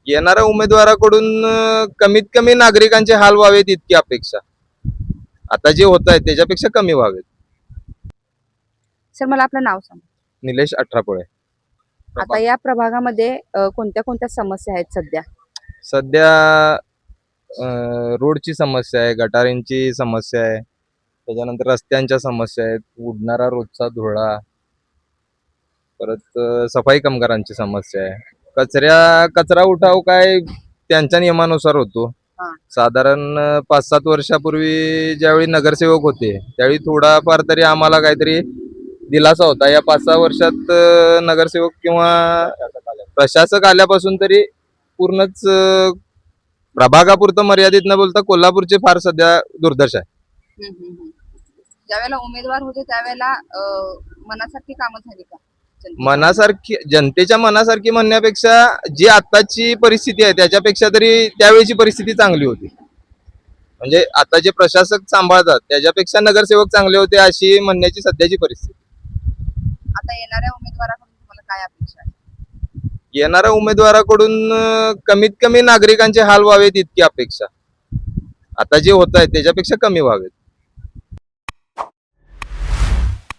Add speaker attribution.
Speaker 1: येणाऱ्या उमेदवाराकडून कमीत कमी नागरिकांचे हाल व्हावेत इतकी अपेक्षा. आता जे होत आहे त्याच्यापेक्षा कमी व्हावेत.
Speaker 2: सर मला आपलं नाव सांगा.
Speaker 1: निलेश अठरापुळे.
Speaker 2: आता या प्रभागामध्ये कोणत्या कोणत्या समस्या आहेत सध्या?
Speaker 1: सध्या रोडची समस्या आहे, गटारींची समस्या आहे, त्याच्यानंतर रस्त्यांच्या समस्या आहेत, उडणारा रोजचा धुळा, परत सफाई कामगारांची समस्या आहे. कचरा उठाव काय त्यांच्या नियमानुसार होतो.
Speaker 2: हा.
Speaker 1: साधारण 5-7 वर्षापूर्वी ज्यावेळी नगरसेवक होते त्यावेळी थोडाफार तरी आम्हाला काहीतरी दिलासा होता. या 5-6 वर्षात नगरसेवक किंवा प्रशासक आल्यापासून तरी पूर्णच प्रभागापुरतं मर्यादित न बोलता कोल्हापूरचे फार सध्या दुर्दशा आहे.
Speaker 2: ज्यावेळेला उमेदवार होते त्यावेळेला मनासारखी कामं झाली का?
Speaker 1: मनासारखी, जनतेच्या मनासारखी म्हणण्यापेक्षा जी आताची परिस्थिती आहे त्याच्यापेक्षा तरी त्यावेळीची परिस्थिती चांगली होती. म्हणजे आता जे प्रशासक सांभाळतात त्याच्यापेक्षा नगरसेवक चांगले होते अशी म्हणण्याची सध्याची परिस्थिती.
Speaker 2: आता येणाऱ्या उमेदवाराकडून तुम्हाला काय अपेक्षा आहे?
Speaker 1: येणाऱ्या उमेदवाराकडून कमीत कमी नागरिकांचे हाल व्हावेत इतकी अपेक्षा. आता जे होत आहे त्याच्यापेक्षा कमी व्हावेत.